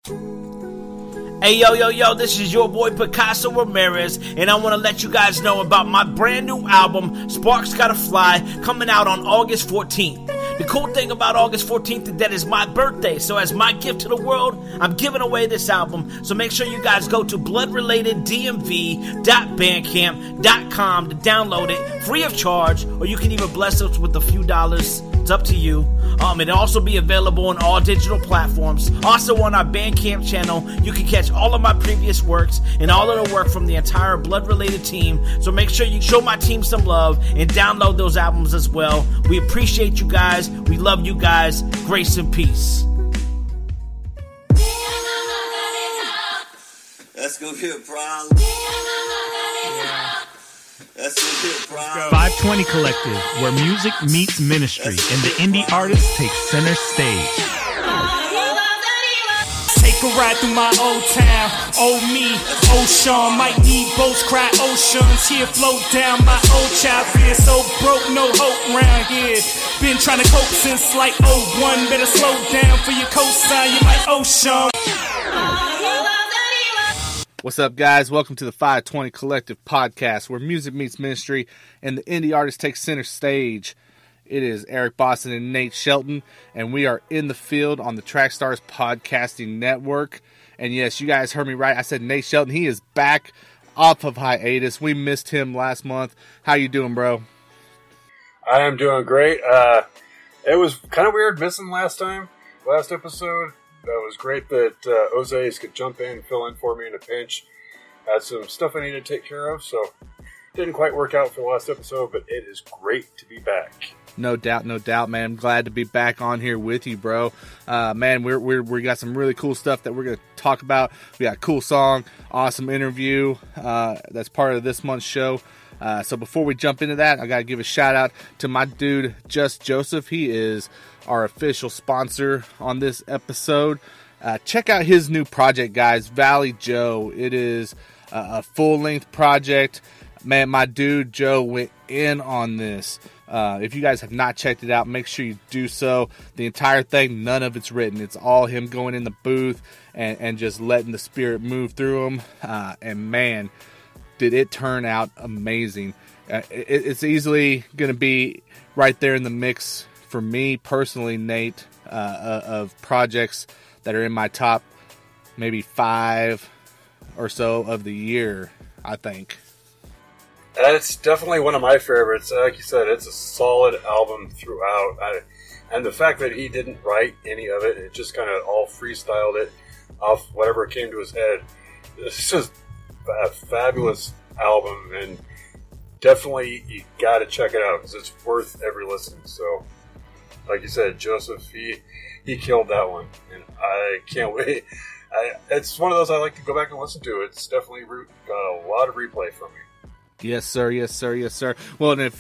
Hey, yo, this is your boy Pacaso Ramirez, and I want to let you guys know about my brand new album, Sparks Gotta Fly, coming out on August 14th. The cool thing about August 14th is that it's my birthday, so as my gift to the world, I'm giving away this album, so make sure you guys go to bloodrelateddmv.bandcamp.com to download it, free of charge, or you can even bless us with a few dollars. It's up to you. It'll also be available on all digital platforms. Also on our Bandcamp channel, you can catch all of my previous works and all of the work from the entire Blood Related team. So make sure you show my team some love and download those albums as well. We appreciate you guys. We love you guys. Grace and peace. That's gonna be a problem. That's gonna be a problem. FiveTwenty Collective, where music meets ministry and the indie artist takes center stage. Take a ride through my old town. Old me, old Sean, might need boats, cry oceans. Here float down my old child fear. So broke, no hope round here. Been trying to cope since like 01. Better slow down for your cosign. You might ocean. What's up, guys? Welcome to the FiveTwenty Collective podcast, where music meets ministry and the indie artist takes center stage. It is Eric Boston and Nate Shelton, and we are in the field on the Trackstars Podcasting Network. And yes, you guys heard me right. I said Nate Shelton. He is back off of hiatus. We missed him last month. How you doing, bro? I am doing great. It was kind of weird missing last episode. That was great that Ozays could jump in and fill in for me in a pinch. Had some stuff I needed to take care of, so didn't quite work out for the last episode, but it is great to be back. No doubt, man. I'm glad to be back on here with you, bro. Man, we got some really cool stuff that we're going to talk about. We got a cool song, awesome interview that's part of this month's show. So before we jump into that, I got to give a shout out to my dude, Just Joseph. He is our official sponsor on this episode. Check out his new project, guys, Valley Joe. It is a full-length project. Man, my dude Joe went in on this. If you guys have not checked it out, make sure you do so. The entire thing, none of it's written. It's all him going in the booth and just letting the spirit move through him. And man, did it turn out amazing. It's easily going to be right there in the mix for me personally, Nate, of projects that are in my top maybe 5 or so of the year, I think. It's definitely one of my favorites. Like you said, it's a solid album throughout. And the fact that he didn't write any of it, it just kind of all freestyled it off whatever came to his head. It's just a fabulous album, and definitely you got to check it out because it's worth every listen. So, like you said, Joseph, he killed that one, and I can't wait. It's one of those I like to go back and listen to. It's definitely got a lot of replay for me. Yes, sir. Well, and if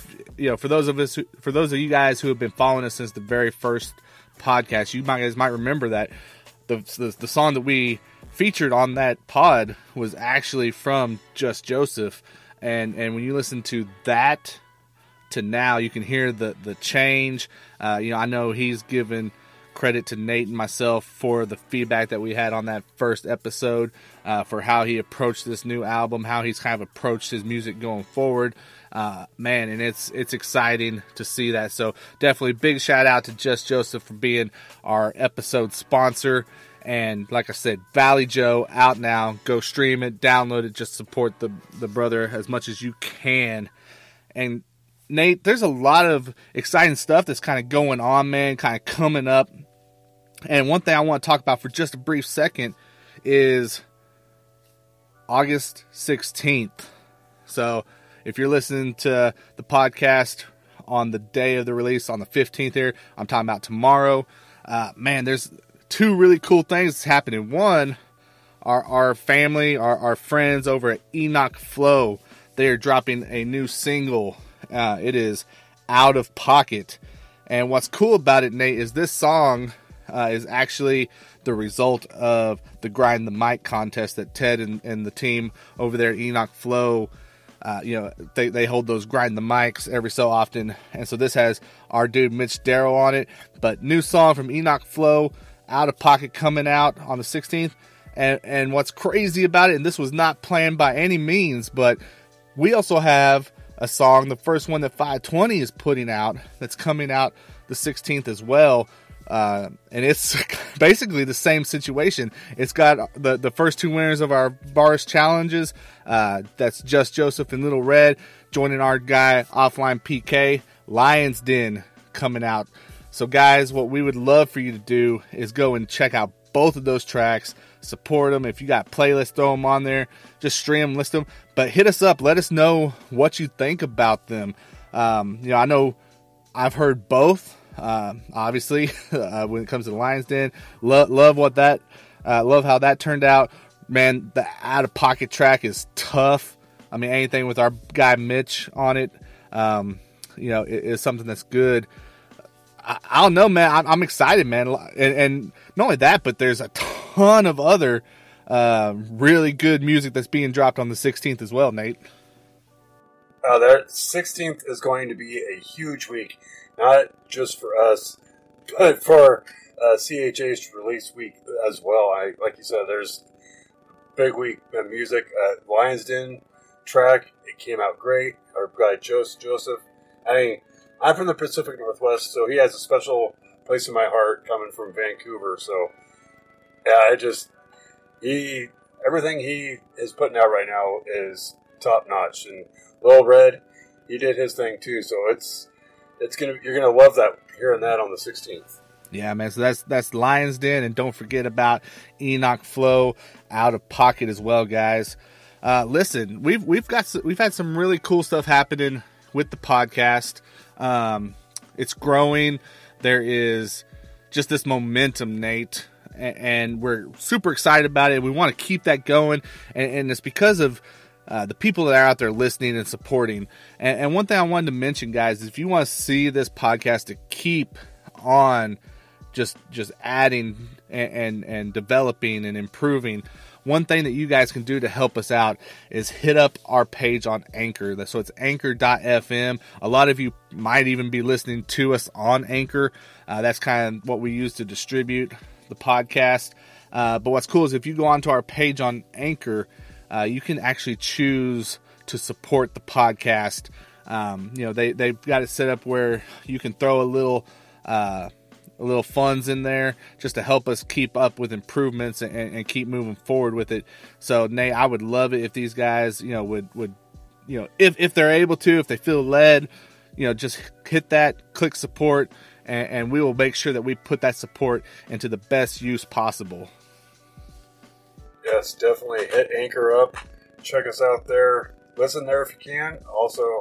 for those of you guys who have been following us since the very first podcast, you guys might remember that the song that we featured on that pod was actually from Just Joseph, and when you listen to that to now, you can hear the change. I know he's given credit to Nate and myself for the feedback that we had on that first episode, for how he approached this new album, how he's kind of approached his music going forward. Man, and it's exciting to see that. So definitely big shout out to Just Joseph for being our episode sponsor. And like I said, Valley Joe out now. Go stream it, download it, just support the brother as much as you can. And Nate, there's a lot of exciting stuff that's kind of going on, man, kind of coming up. And one thing I want to talk about for just a brief second is August 16th. So if you're listening to the podcast on the day of the release, on the 15th here, I'm talking about tomorrow. Man, there's 2 really cool things happening. One, our family, our friends over at Enoch Flow, they are dropping a new single. It is Out of Pocket. And what's cool about it, Nate, is this song is actually the result of the Grind the Mic contest that Ted and the team over there at Enoch Flow, they hold those Grind the Mics every so often. And so this has our dude Mitch Darrow on it. But new song from Enoch Flow. Out of Pocket coming out on the 16th. And what's crazy about it, and this was not planned by any means, but we also have a song, the first one that FiveTwenty is putting out, that's coming out the 16th as well. And it's basically the same situation. It's got the first two winners of our Bars Challenges. That's Just Joseph and Little Red joining our guy Offline PK. Lion's Den coming out. So guys, what we would love for you to do is go and check out both of those tracks. Support them. If you got playlists, throw them on there. Just stream them, list them. But hit us up. Let us know what you think about them. I know I've heard both. Obviously, when it comes to the Lion's Den, love what that. Love how that turned out. Man, the Out of Pocket track is tough. I mean, anything with our guy Mitch on it, it is something that's good. I don't know, man. I'm excited, man. And not only that, but there's a ton of other really good music that's being dropped on the 16th as well, Nate. That 16th is going to be a huge week, not just for us, but for CHA's release week as well. Like you said, there's big week of music. Lion's Den track, it came out great. Our guy Joseph. I mean, I'm from the Pacific Northwest, so he has a special place in my heart coming from Vancouver. So, yeah, everything he is putting out right now is top notch. And Lil Red, he did his thing too. So you're gonna love that, hearing that on the 16th. Yeah, man. So that's Lion's Den, and don't forget about Enoch Flow, Out of Pocket as well, guys. Listen, we've had some really cool stuff happening with the podcast. It's growing. There is just this momentum, Nate, and we're super excited about it. We want to keep that going, and it's because of the people that are out there listening and supporting. And one thing I wanted to mention, guys, is if you want to see this podcast to keep on just adding and developing and improving, one thing that you guys can do to help us out is hit up our page on Anchor. So it's anchor.fm. A lot of you might even be listening to us on Anchor. That's kind of what we use to distribute the podcast. But what's cool is if you go onto our page on Anchor, you can actually choose to support the podcast. They've got it set up where you can throw a little funds in there just to help us keep up with improvements and keep moving forward with it. So, Nate, I would love it if these guys, would if they're able to, if they feel led, just hit that, click support, and we will make sure that we put that support into the best use possible. Yes, definitely hit Anchor up. Check us out there. Listen there if you can. Also,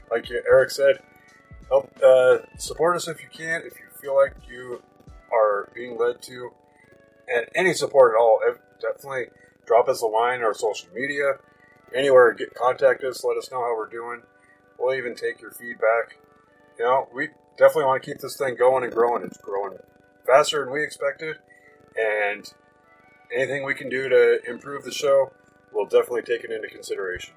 like Eric said, help support us if you can. If you feel like you are being led to, and any support at all, definitely drop us a line on our social media. Anywhere, contact us. Let us know how we're doing. We'll even take your feedback. We definitely want to keep this thing going and growing. It's growing faster than we expected, and anything we can do to improve the show, we'll definitely take it into consideration.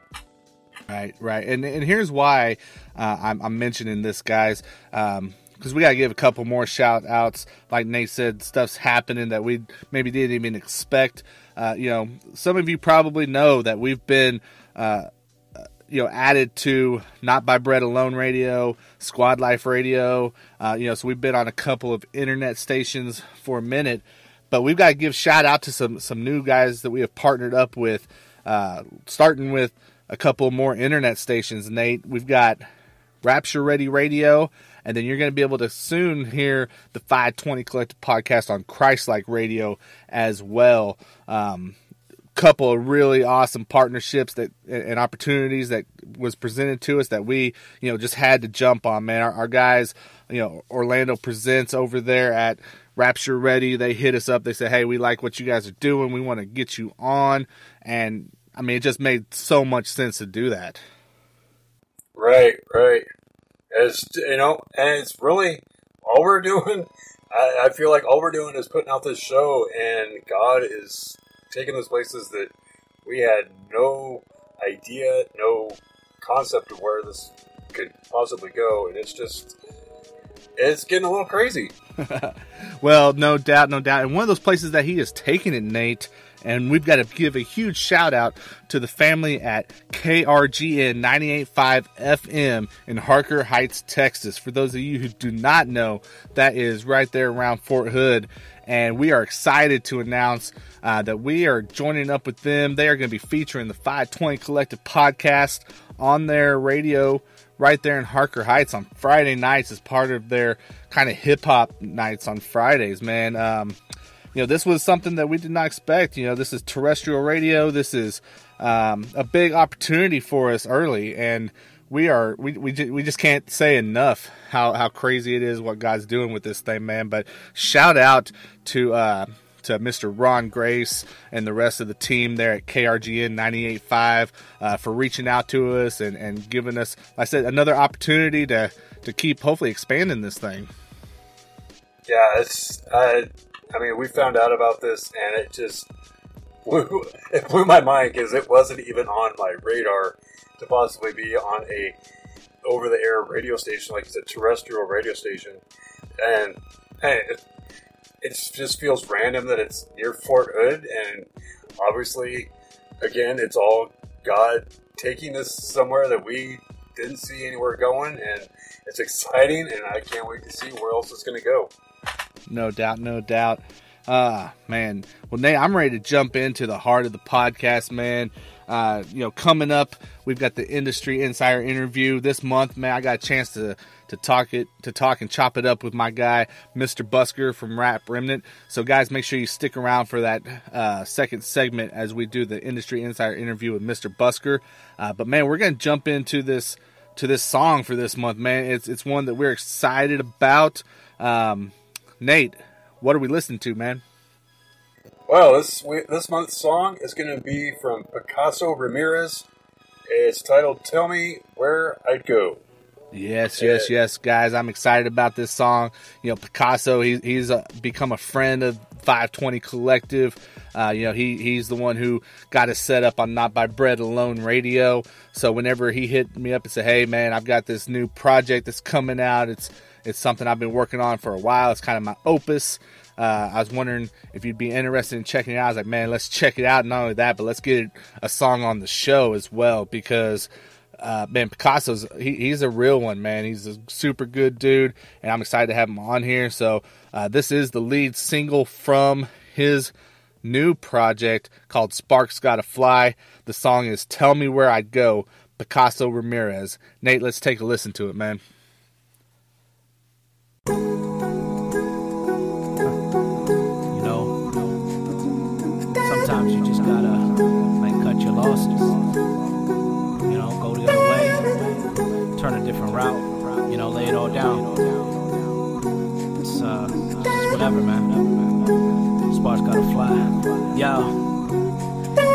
Right. And here's why I'm mentioning this, guys. Because we got to give a couple more shout outs. Like Nate said, stuff's happening that we maybe didn't even expect. Some of you probably know that we've been, added to Not By Bread Alone Radio, Squad Life Radio. So we've been on a couple of internet stations for a minute. But we've got to give shout out to some new guys that we have partnered up with, starting with a couple more internet stations, Nate. We've got Rapture Ready Radio, and then you're going to be able to soon hear the FiveTwenty Collective Podcast on Christ-like Radio as well. Couple of really awesome partnerships and opportunities that was presented to us that we, just had to jump on, man. Our guys, Orlando Presents over there at Rapture Ready, they hit us up. They said, hey, we like what you guys are doing. We want to get you on. And, it just made so much sense to do that. Right. As and it's really all we're doing. I feel like all we're doing is putting out this show, and God is taking us places that we had no idea, no concept of where this could possibly go. And it's just, it's getting a little crazy. Well, no doubt. And one of those places that he has taken it, Nate, and we've got to give a huge shout out to the family at KRGN 98.5 FM in Harker Heights, Texas. For those of you who do not know, that is right there around Fort Hood. And we are excited to announce that we are joining up with them. They are going to be featuring the FiveTwenty Collective podcast on their radio right there in Harker Heights on Friday nights as part of their kind of hip-hop nights on Fridays, man. This was something that we did not expect. This is terrestrial radio. This is a big opportunity for us early, and we just can't say enough how crazy it is what God's doing with this thing, man. But shout out to Mr. Ron Grace and the rest of the team there at KRGN 98.5 for reaching out to us and giving us, like I said, another opportunity to keep hopefully expanding this thing. Yeah, it's we found out about this and it just blew my mind because it wasn't even on my radar to possibly be on a over-the-air radio station, like it's a terrestrial radio station. And hey, it just feels random that it's near Fort Hood, and obviously, again, it's all God taking us somewhere that we didn't see anywhere going, and it's exciting, and I can't wait to see where else it's going to go. No doubt. Man. Well, Nate, I'm ready to jump into the heart of the podcast, man. Coming up, we've got the Industry Insider interview this month, man. I got a chance to talk and chop it up with my guy, MisterBusker from Rap Remnant. So, guys, make sure you stick around for that second segment as we do the Industry Insider interview with MisterBusker. But, man, we're going to jump into this song for this month, man. It's one that we're excited about. Nate, what are we listening to, man? Well, this month's song is going to be from Pacaso Ramirez. It's titled "Tell Me Where I'd Go." Yes, guys. I'm excited about this song. Pacaso, he's become a friend of FiveTwenty Collective. He's the one who got us set up on Not By Bread Alone radio. So whenever he hit me up and said, "Hey, man, I've got this new project that's coming out. It's something I've been working on for a while. It's kind of my opus. I was wondering if you'd be interested in checking it out." I was like, man, let's check it out. Not only that, but let's get a song on the show as well, because man, Picasso's he's a real one, man. He's a super good dude, and I'm excited to have him on here. So this is the lead single from his new project called Sparks Gotta Fly. The song is "Tell Me Where I'd Go," Pacaso Ramirez. Nate, let's take a listen to it, man. Sometimes you just gotta cut your losses, go the other way, turn a different route, lay it all down. It's just whatever, man. Sparks gotta fly. Yo,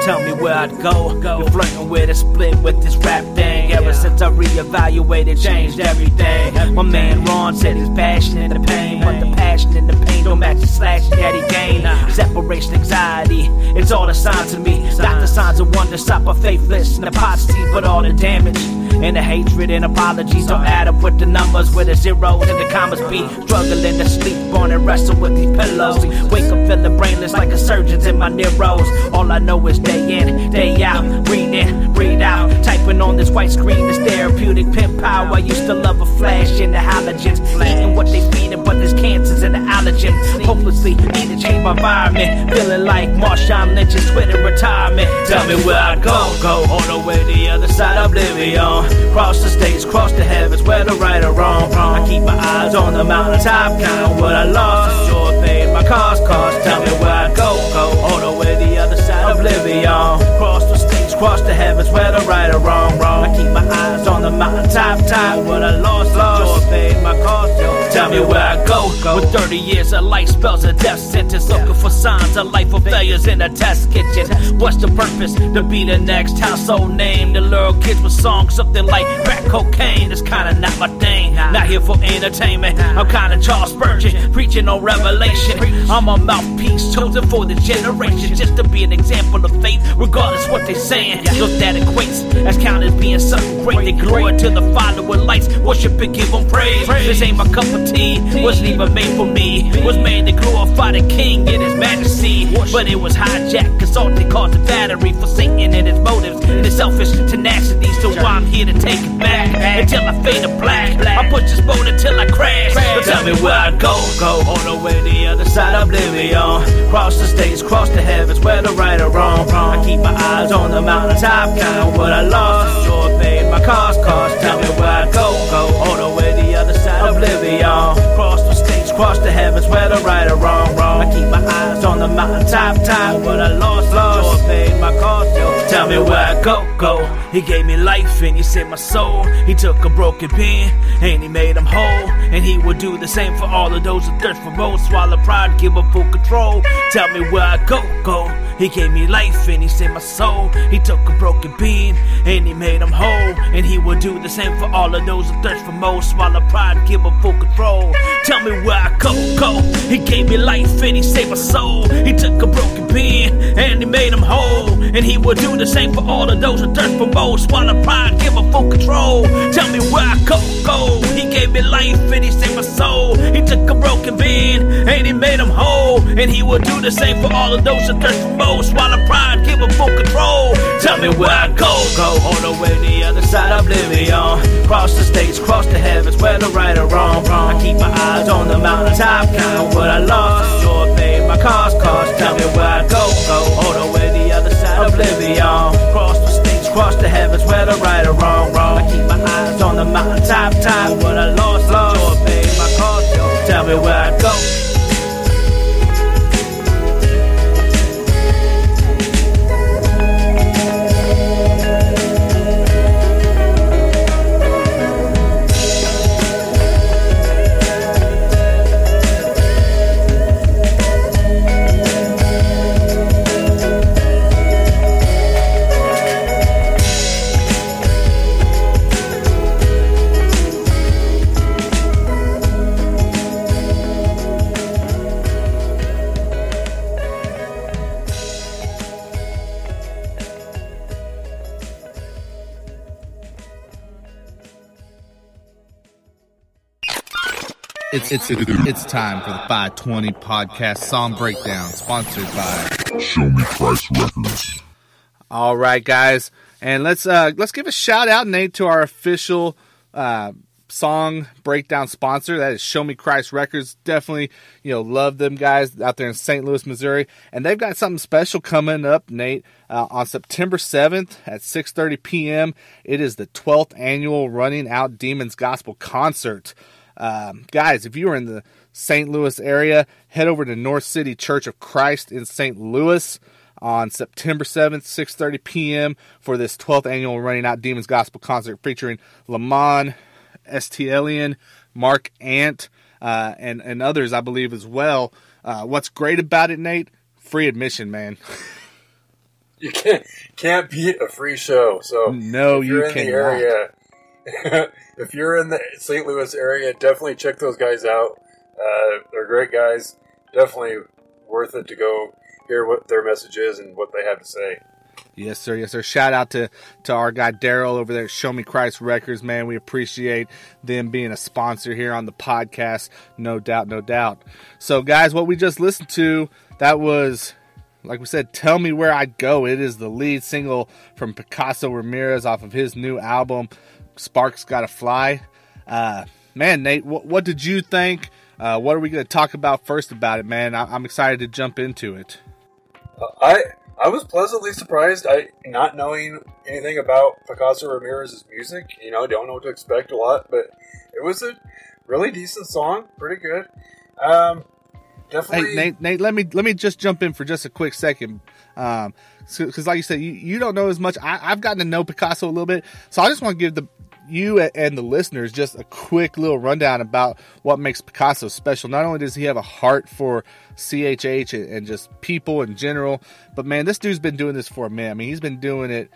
tell me where I'd go. Been flirting with a split with this rap thing. Ever since I reevaluated, changed everything. My man Ron said he's passionate in the pain, but the passion in the pain don't match the slash that he gained. Separation anxiety, it's all a sign to me. Not the signs of wonder, stop a faithless and apostasy, but all the damage and the hatred and apologies don't add up with the numbers, where the zeros and the commas be. Struggling to sleep on and wrestle with these pillows. Wake up feeling brainless like a surgeon's in my neros. All I know is day in, day out, breathe in, breathe out. Typing on this white screen is therapeutic pimp power. I used to love a flash in the halogens, eating what they feeding, but there's cancers in the allergens. Hopelessly need to change my environment, feeling like Marshawn Lynch's Twitter retirement. Tell me where I'd go all the way to the other side of oblivion. Cross the states, cross the heavens, whether right or wrong. I keep my eyes on the mountaintop, count what I lost. Sure paid my cost. Tell me where I'd go all the way to the other side of oblivion. Cross the states, cross the heavens, whether right or wrong. I keep my eyes on the mountaintop, what I lost. Sure paid my cost. Tell me where I go. With 30 years of life spells a death sentence, looking for signs of life of failures in a test kitchen. What's the purpose? To be the next household name. The little kids with songs, something like crack cocaine. It's kinda not my thing. Not here for entertainment. I'm kinda Charles Spurgeon, preaching on revelation. I'm a mouthpiece chosen for the generation, just to be an example of faith regardless what they saying. Look, that equates as count as being something great. They glory to the Father with lights, worship and give him praise. This ain't my cup of tea, wasn't even made for me. Was made to glorify the King in his majesty. But it was hijacked, assaulted, caused a battery for Satan and his motives and his selfish tenacity. So I'm here to take it back until I fade to black. I push this boat until I crash. So tell me where I go all the way the other side of oblivion. Cross the states, cross the heavens, whether right or wrong. I keep my eyes on the mountaintop, count what I lost. Sure paid my cost. Tell me where I go all the way the other side of oblivion. Cross the states, cross the heavens, whether right or wrong. I keep my eyes on the mountaintop, what I lost. Sure paid my cost. Tell me where I go. He gave me life and he saved my soul. He took a broken pen and he made him whole. And he will do the same for all of those who thirst for more. Swallow pride, give up full control. Tell me where I go. He gave me life and he saved my soul. He took a broken being and he made him whole. And he will do the same for all of those who thirst for more. Swallow pride, give up full control. Tell me where I go. He gave me life and he saved my soul. He took a broken being and he made him whole. And he will do the same for all of those who thirst for more. Swallow pride, give up full control. Tell me where I go. He gave me life and he saved my soul. He took a broken being and he made him whole. And he will do the same for all of those who thirst for more. Swallow pride, give him full control. Tell me where I go all the way the other side of oblivion. Cross the states, cross the heavens, whether right or wrong. I keep my eyes on the mountaintop, count what I lost. Sure paid my cost. Tell me where I go all the way the other side of oblivion. Cross the states, cross the heavens, whether right or wrong. I keep my eyes on the mountaintop, what I lost. Sure paid my cost. Tell me where I go. It's time for the FiveTwenty podcast song breakdown, sponsored by Show Me Christ Records. All right, guys, and let's give a shout out, Nate, to our official song breakdown sponsor. That is Show Me Christ Records. Definitely, love them guys out there in St. Louis, Missouri, and they've got something special coming up, Nate, on September 7th at 6:30 p.m. It is the 12th annual Running Out Demons Gospel Concert. Guys, if you are in the St. Louis area, head over to North City Church of Christ in St. Louis on September 7th, 6:30 p.m. for this 12th annual Running Out Demons Gospel Concert featuring Lamont, STLian, Mark Ant, and others, I believe, as well. What's great about it, Nate? Free admission, man. You can't beat a free show. So no, if you're you in cannot. the area, if you're in the St. Louis area, definitely check those guys out. They're great guys. Definitely worth it to go hear what their message is and what they have to say. Yes, sir. Yes, sir. Shout out to our guy Daryl over there at Show Me Christ Records, man. We appreciate them being a sponsor here on the podcast. No doubt, no doubt. So, guys, what we just listened to, that was, like we said, Tell Me Where I'd Go. It is the lead single from Pacaso Ramirez off of his new album, Sparks Gotta Fly. Man, Nate, what did you think? What are we going to talk about first about it, man? I'm excited to jump into it. I was pleasantly surprised, not knowing anything about Pacaso Ramirez's music. Don't know what to expect a lot, but it was a really decent song, pretty good. Definitely. Hey, Nate, let me just jump in for just a quick second, because like you said, you don't know as much. I've gotten to know Pacaso a little bit, so I just want to give you and the listeners just a quick little rundown about what makes Pacaso special. Not only does he have a heart for CHH and just people in general, but man, this dude's been doing this for a minute. I mean, he's been doing it,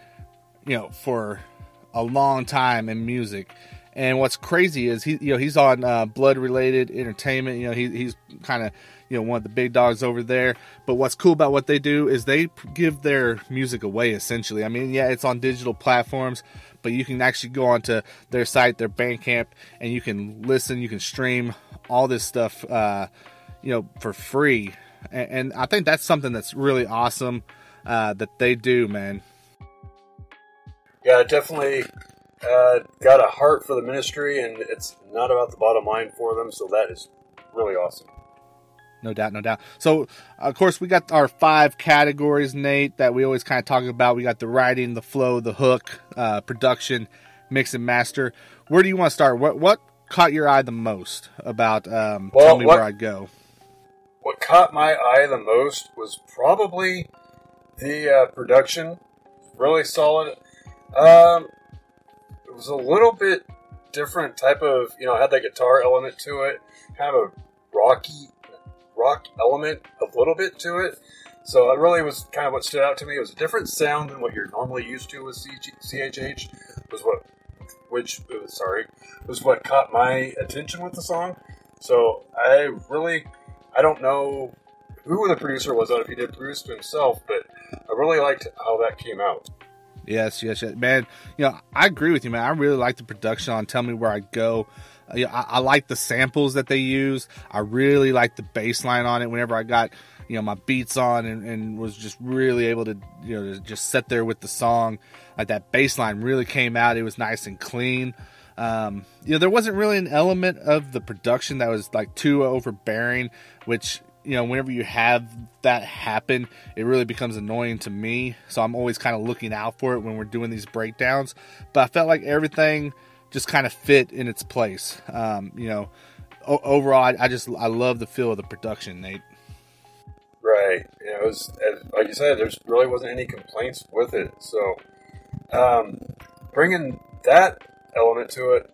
for a long time in music. And what's crazy is he's on Blood Related Entertainment. He's kind of one of the big dogs over there. But what's cool about what they do is they give their music away, essentially. I mean, yeah, it's on digital platforms, but you can actually go onto their site, their Bandcamp, and you can listen, you can stream all this stuff, for free. And I think that's something that's really awesome that they do, man. Yeah, definitely got a heart for the ministry, and it's not about the bottom line for them, so that is really awesome. No doubt, no doubt. So, of course, we got our 5 categories, Nate, that we always kind of talk about. We got the writing, the flow, the hook, production, mix and master. Where do you want to start? What caught your eye the most about Tell Me Where I'd Go? What caught my eye the most was probably the production. Really solid. It was a little bit different type of, had that guitar element to it, kind of a rock element a little bit to it. So it really was kind of what stood out to me. It was a different sound than what you're normally used to with CHH. Was what caught my attention with the song. So I don't know who the producer was on, if he did produce it himself, but I really liked how that came out. Yes, man. I agree with you, man. I really like the production on Tell Me Where I'd Go. I like the samples that they use. I really like the bass line on it whenever I got, my beats on and was just really able to, to just sit there with the song. Like that bass line really came out. It was nice and clean. There wasn't really an element of the production that was like too overbearing, which, whenever you have that happen, it really becomes annoying to me. So I'm always kind of looking out for it when we're doing these breakdowns. But I felt like everything just kind of fit in its place. Overall, I love the feel of the production, Nate. Right. It was, like you said, there really wasn't any complaints with it. So, bringing that element to it,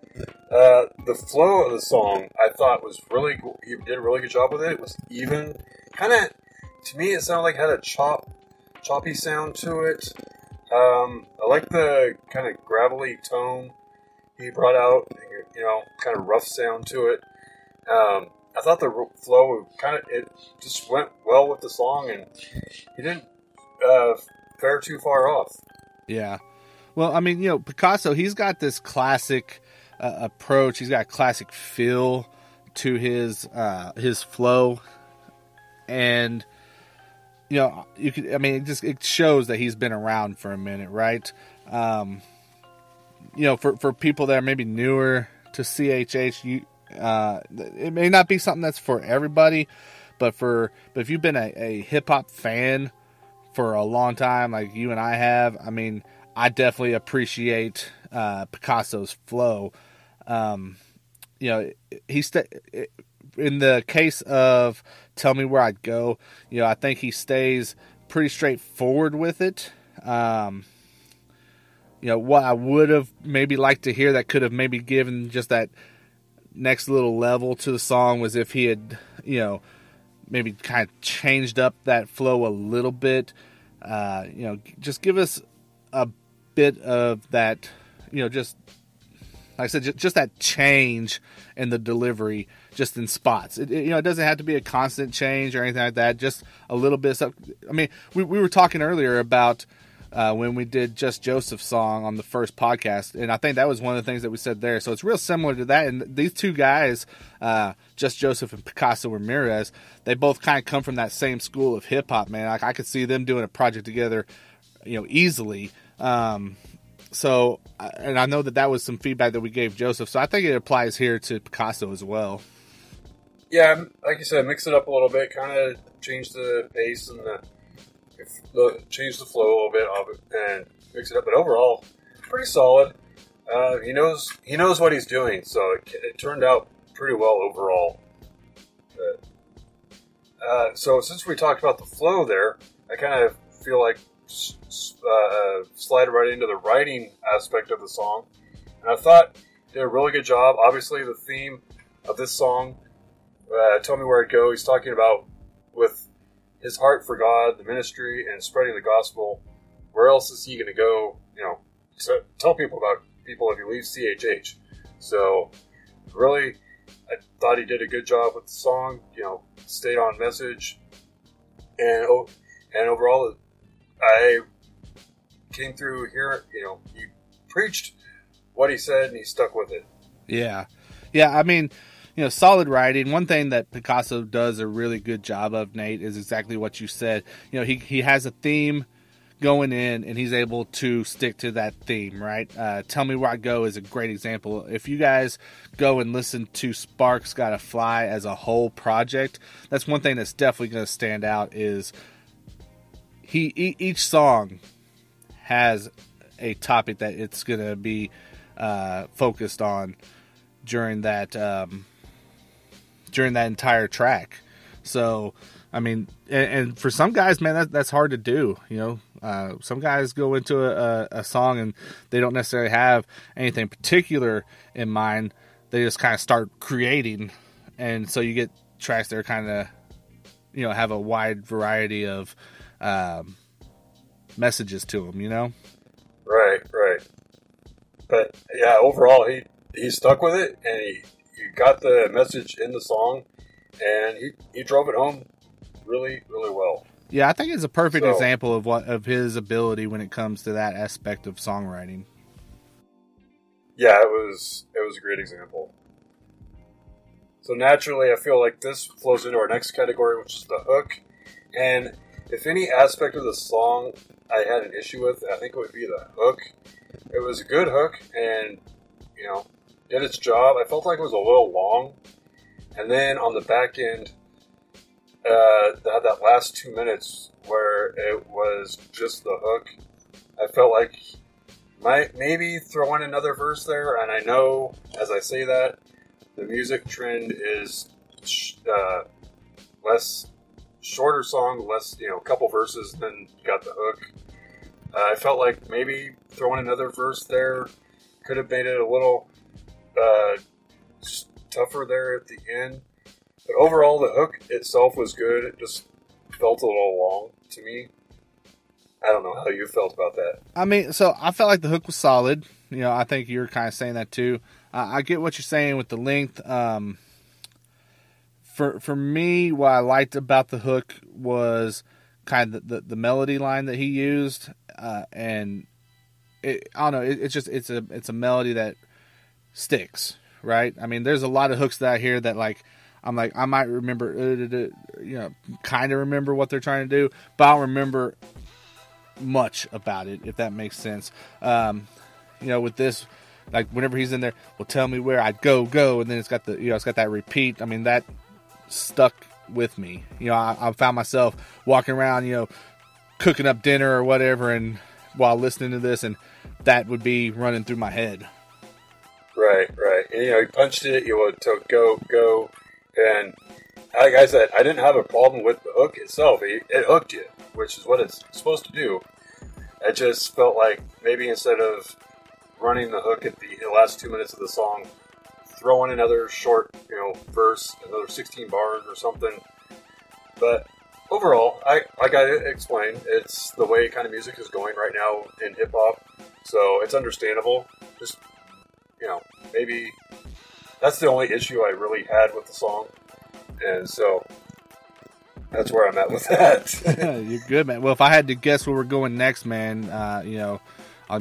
the flow of the song, I thought was really cool. He did a really good job with it. It was even, kind of, to me, it sounded like it had a choppy sound to it. I like the kind of gravelly tone he brought out, kind of rough sound to it. I thought the flow it just went well with the song, and he didn't fare too far off. Yeah. Well, I mean, Pacaso, he's got this classic approach. He's got a classic feel to his flow, and it shows that he's been around for a minute, right? For people that are maybe newer to CHH, it may not be something that's for everybody, but if you've been a hip hop fan for a long time, like you and I have, I mean, I definitely appreciate Pacaso's flow. In the case of Tell Me Where I'd Go, I think he stays pretty straightforward with it. What I would have maybe liked to hear that could have maybe given just that next little level to the song was if he had, maybe kind of changed up that flow a little bit. Just give us a bit of that, just like I said, just that change in the delivery, just in spots. It doesn't have to be a constant change or anything like that. Just a little bit of stuff. I mean, we were talking earlier about when we did Just Joseph's song on the first podcast, and I think that was one of the things that we said there. So it's real similar to that. And these two guys, Just Joseph and Pacaso Ramirez, they both kind of come from that same school of hip hop, man. Like I could see them doing a project together, easily. So, and I know that was some feedback that we gave Joseph, so I think it applies here to Pacaso as well. Yeah, like you said, mix it up a little bit, kind of change the pace and change the flow a little bit of it, and mix it up. But overall, pretty solid. He knows what he's doing, so it turned out pretty well overall. So since we talked about the flow there, I kind of feel like slide right into the writing aspect of the song, and I thought he did a really good job. Obviously, the theme of this song, Tell Me Where I'd Go, he's talking about with his heart for God, the ministry, and spreading the gospel. Where else is he going to go? Tell people about people if he leaves CHH. So, really, I thought he did a good job with the song. Stayed on message, and overall, I came through here. He preached what he said, and he stuck with it. Yeah. I mean, solid writing. One thing that Pacaso does a really good job of, Nate, is exactly what you said. He has a theme going in, and he's able to stick to that theme, right? Tell Me Where I Go is a great example. If you guys go and listen to Sparks Gotta Fly as a whole project, that's one thing that's definitely going to stand out is each song has a topic that it's going to be focused on during that entire track. So, I mean, and for some guys, man, that's hard to do. Some guys go into a song and they don't necessarily have anything particular in mind. They just kind of start creating, and so you get tracks that are kind of, have a wide variety of messages to them. Right. But yeah, overall, he stuck with it, and he got the message in the song, and he drove it home really, really well. Yeah, I think it's a perfect example of his ability when it comes to that aspect of songwriting. Yeah, it was a great example. So naturally, I feel like this flows into our next category, which is the hook. And if any aspect of the song I had an issue with, I think it would be the hook. It was a good hook, and did its job. I felt like it was a little long, and then on the back end, that last 2 minutes where it was just the hook, I felt like maybe throw in another verse there. And I know, as I say that, the music trend is less shorter song, less a couple verses, then you got the hook. I felt like maybe throwing another verse there could have made it a little tougher there at the end. But overall, the hook itself was good. It just felt a little long to me. I don't know how you felt about that. I mean, so I felt like the hook was solid. I think you're kind of saying that too. I get what you're saying with the length. For me, what I liked about the hook was kind of the melody line that he used, and I don't know. It's a melody that sticks, right? I mean, there's a lot of hooks that I hear that I might remember, kind of remember what they're trying to do, but I don't remember much about it, if that makes sense. With this, whenever he's in there, well, tell me where I'd go, and then it's got that repeat. I mean, that stuck with me. I found myself walking around, cooking up dinner or whatever, and while listening to this, and that would be running through my head. Right. And, he punched it, you would go, and like I said, I didn't have a problem with the hook itself. It hooked you, which is what it's supposed to do. I just felt like maybe instead of running the hook at the last 2 minutes of the song, throw in another short, verse, another 16 bars or something. But overall, like I explained, it's the way kind of music is going right now in hip hop, so it's understandable. Just maybe that's the only issue I really had with the song, and so that's where I'm at with that. You're good, man. Well, if I had to guess where we're going next, man, I'm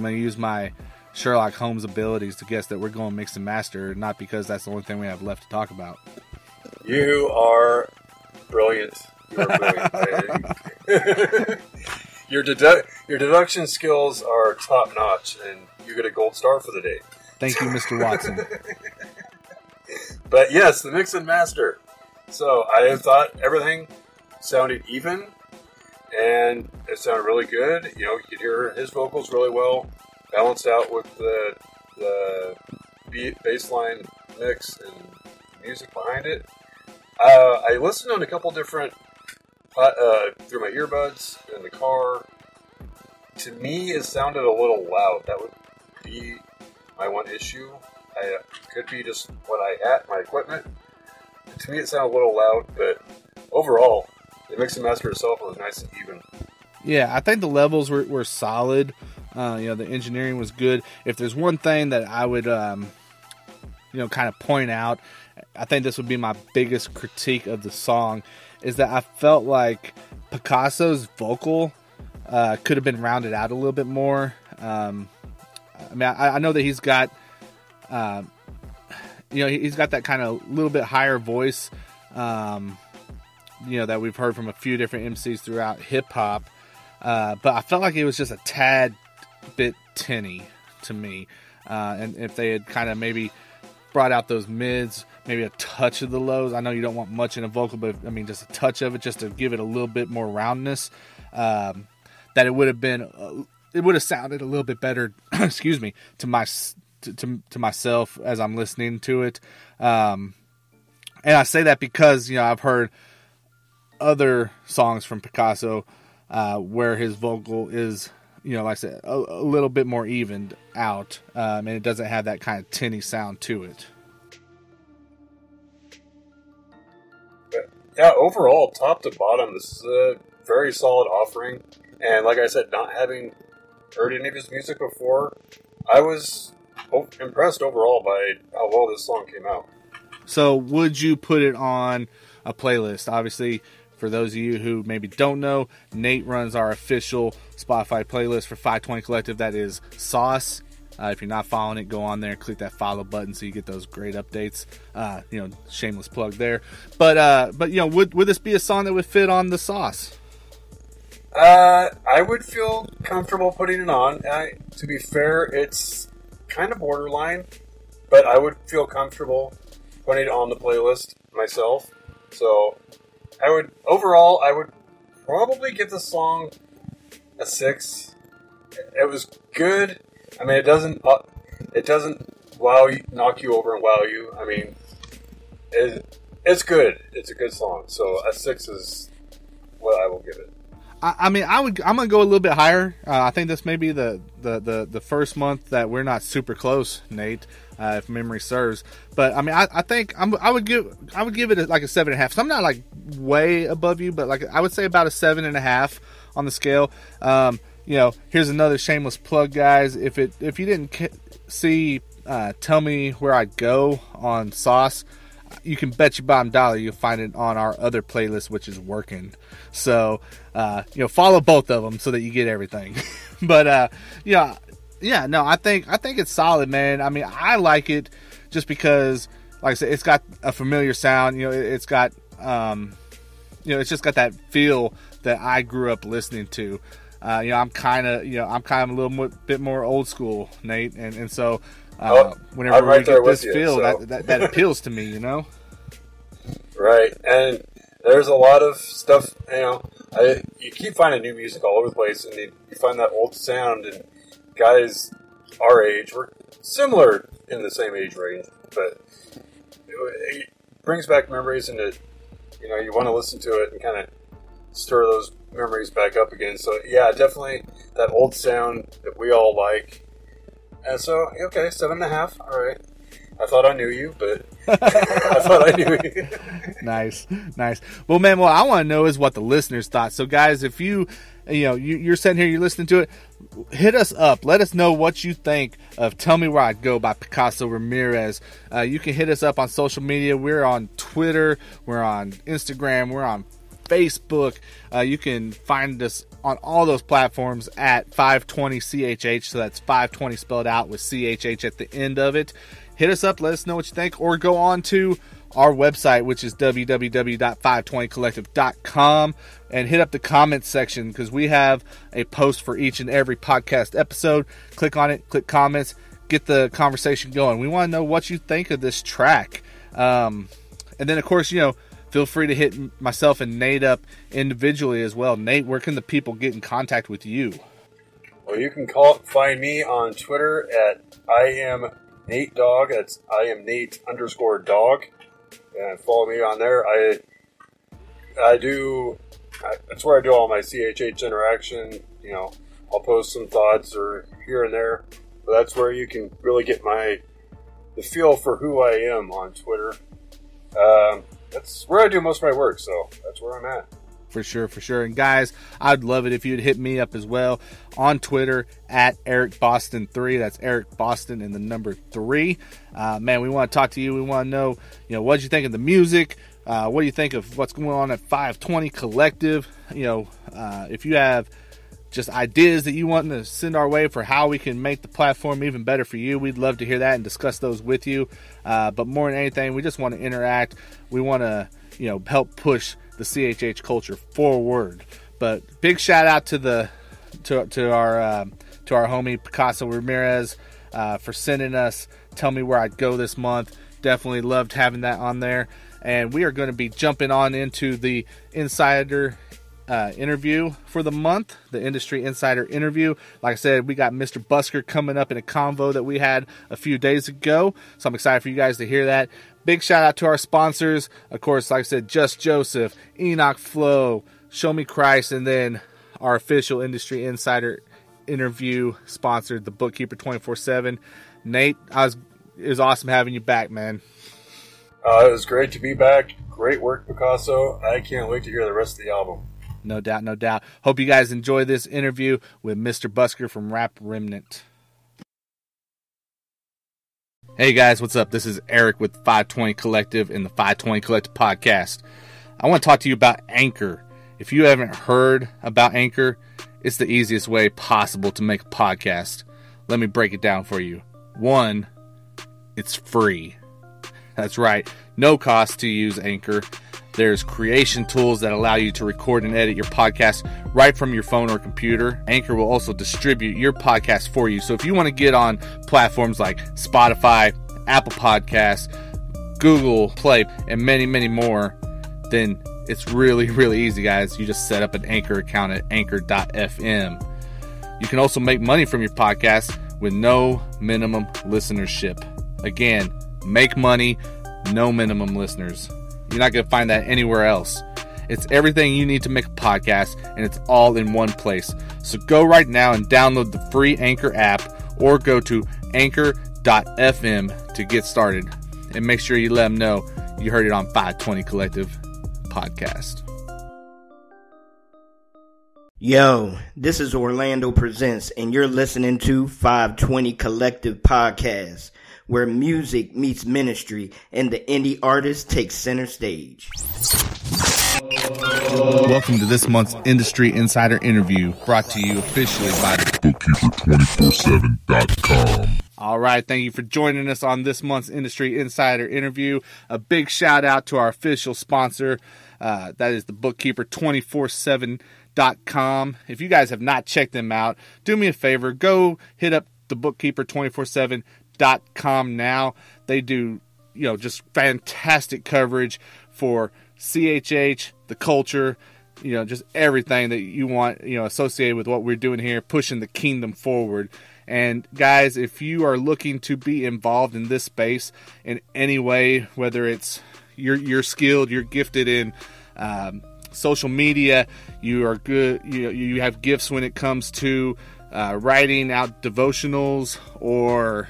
going to use my Sherlock Holmes abilities to guess that we're going mix and master, not because that's the only thing we have left to talk about. You are brilliant. You are brilliant. Your deduction skills are top notch, and you get a gold star for the day. Thank you, Mr. Watson. But yes, the mix and master. So I thought everything sounded even, and it sounded really good. You could hear his vocals really well, balanced out with the bass line mix and music behind it. I listened on a couple different through my earbuds in the car. To me, it sounded a little loud. That would be my one issue. It could be just what I had, my equipment. To me, it sounded a little loud, but overall, the mix and master itself was nice and even. Yeah, I think the levels were solid. The engineering was good. If there's one thing that I would kind of point out, I think this would be my biggest critique of the song, is that I felt like Pacaso's vocal could have been rounded out a little bit more. I mean, I know that he's got, he's got that kind of little bit higher voice, that we've heard from a few different MCs throughout hip hop. But I felt like it was just a tad bit tinny to me. And if they had kind of maybe brought out those mids, maybe a touch of the lows. I know you don't want much in a vocal, but I mean, just a touch of it, just to give it a little bit more roundness, that it would have been, it would have sounded a little bit better, excuse me, to myself as I'm listening to it. And I say that because, I've heard other songs from Pacaso, where his vocal is, like I said, a little bit more evened out, and it doesn't have that kind of tinny sound to it. Yeah, overall, top to bottom, this is a very solid offering. And like I said, not having heard any of his music before, I was impressed overall by how well this song came out. So would you put it on a playlist? Obviously, for those of you who maybe don't know, Nate runs our official Spotify playlist for FiveTwenty Collective. That is Sauce. If you're not following it, go on there and click that follow button so you get those great updates. Shameless plug there. But would this be a song that would fit on the Sauce? I would feel comfortable putting it on. To be fair, it's kind of borderline, but I would feel comfortable putting it on the playlist myself. So I would probably give the song a 6. It was good. I mean, it doesn't knock you over and wow you. I mean, it's good. It's a good song. So a 6 is what I will give it. I'm gonna go a little bit higher. I think this may be the first month that we're not super close, Nate, if memory serves. But I mean, I think I would give it like a 7.5. So I'm not like way above you, but like I would say about a 7.5 on the scale. Here's another shameless plug, guys. If you didn't see Tell Me Where I Go on Sauce, you can bet your bottom dollar you'll find it on our other playlist, which is Working. So, follow both of them so that you get everything. But, I think it's solid, man. I mean, I like it just because, like I said, it's got a familiar sound. It's got, it's just got that feel that I grew up listening to. I'm kind of a little bit more old school, Nate, and so whenever we get this feel, so that appeals to me, Right, and there's a lot of stuff. You keep finding new music all over the place, and you find that old sound. And guys our age, we're similar in the same age range, but it brings back memories, and you want to listen to it and kind of stir those memories back up again. So yeah, definitely that old sound that we all like. And so, okay, 7.5. All right. I thought I knew you, but I thought I knew you. Nice. Well, man, what I want to know is what the listeners thought. So, guys, if you're sitting here, you're listening to it, hit us up. Let us know what you think of Tell Me Where I Go by Pacaso Ramirez. You can hit us up on social media. We're on Twitter. We're on Instagram. We're on Facebook. You can find us on all those platforms at FiveTwenty CHH. So that's 520 spelled out with CHH at the end of it. Hit us up, let us know what you think, or go on to our website, which is www.FiveTwentyCollective.com, and hit up the comments section, because we have a post for each and every podcast episode. Click on it, click comments, get the conversation going. We want to know what you think of this track. And then, of course, feel free to hit myself and Nate up individually as well. Nate, where can the people get in contact with you? Well, you can find me on Twitter at I am Nate Dog. That's I am Nate _dog. And follow me on there. That's where I do all my CHH interaction. I'll post some thoughts or here and there. But that's where you can really get the feel for who I am on Twitter. That's where I do most of my work, so that's where I'm at. For sure. And guys, I'd love it if you'd hit me up as well on Twitter at EricBoston3. That's Eric Boston and the number 3. Man, we want to talk to you. We want to know, what you think of the music. What do you think of what's going on at FiveTwenty Collective? If you have just ideas that you want to send our way for how we can make the platform even better for you, we'd love to hear that and discuss those with you. But more than anything, we just want to interact. We want to, help push the CHH culture forward. But big shout out to our homie Pacaso Ramirez for sending us Tell Me Where I'd Go this month. Definitely loved having that on there. And we are going to be jumping on into the insider interview for the month, the industry insider interview. Like I said, we got MisterBusker coming up in a convo that we had a few days ago. So I'm excited for you guys to hear that. Big shout out to our sponsors. Of course, like I said, Just Joseph, Enoch Flow, Show Me Christ, and then our official industry insider interview sponsored, the Bookkeeper 24/7. Nate, it was awesome having you back, man. It was great to be back. Great work, Pacaso. I can't wait to hear the rest of the album. No doubt. Hope you guys enjoy this interview with MisterBusker from Rap Remnant. Hey guys, what's up? This is Eric with FiveTwenty Collective and the FiveTwenty Collective podcast. I want to talk to you about Anchor. If you haven't heard about Anchor, it's the easiest way possible to make a podcast. Let me break it down for you. 1, it's free. That's right, no cost to use Anchor. There's creation tools that allow you to record and edit your podcast right from your phone or computer. Anchor will also distribute your podcast for you. So if you want to get on platforms like Spotify, Apple Podcasts, Google Play, and many, many more, then it's really, really easy, guys. You just set up an Anchor account at anchor.fm. You can also make money from your podcast with no minimum listenership. Again, make money, no minimum listeners. You're not going to find that anywhere else. It's everything you need to make a podcast, and it's all in one place. So go right now and download the free Anchor app, or go to anchor.fm to get started. And make sure you let them know you heard it on FiveTwenty Collective podcast. Yo, this is Orlando Presents, and you're listening to FiveTwenty Collective podcast, where music meets ministry and the indie artist takes center stage. Welcome to this month's Industry Insider interview, brought to you officially by Bookkeeper247.com. All right, thank you for joining us on this month's Industry Insider interview. A big shout out to our official sponsor, that is the Bookkeeper247.com. If you guys have not checked them out, do me a favor, go hit up the Bookkeeper247.com now. They do, just fantastic coverage for CHH, the culture, just everything that you want, associated with what we're doing here, pushing the kingdom forward. And guys, if you are looking to be involved in this space in any way, whether it's you're skilled, you're gifted in social media, you are good, you have gifts when it comes to writing out devotionals, or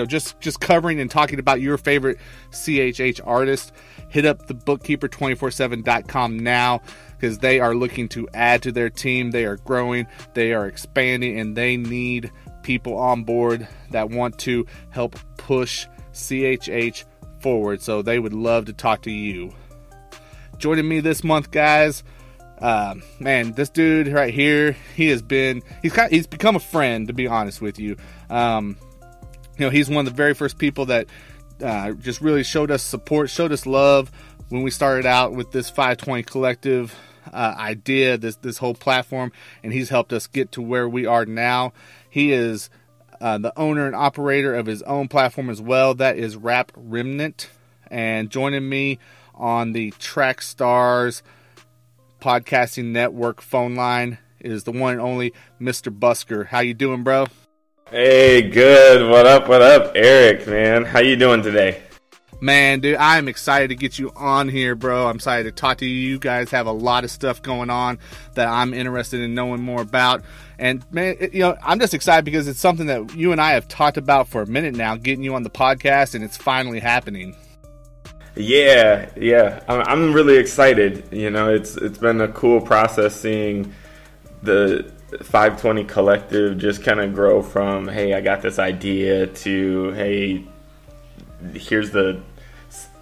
just covering and talking about your favorite CHH artist, hit up the Bookkeeper247.com now, because they are looking to add to their team. They are growing, they are expanding, and they need people on board that want to help push CHH forward. So they would love to talk to you. Joining me this month, guys, man, this dude right here, he's become a friend, to be honest with you. He's one of the very first people that just really showed us support, showed us love when we started out with this FiveTwenty Collective idea, this whole platform, and he's helped us get to where we are now. He is the owner and operator of his own platform as well. That is Rap Remnant. And joining me on the Track Stars Podcasting Network phone line is the one and only MisterBusker. How you doing, bro? Hey, good. What up, Eric, man? How you doing today? Man, dude, I'm excited to get you on here, bro. I'm excited to talk to you. You guys have a lot of stuff going on that I'm interested in knowing more about. And, man, I'm just excited because it's something that you and I have talked about for a minute now, getting you on the podcast, and it's finally happening. Yeah. I'm really excited. You know, it's been a cool process seeing the FiveTwenty collective just kind of grow from, hey, I got this idea, to, hey, here's the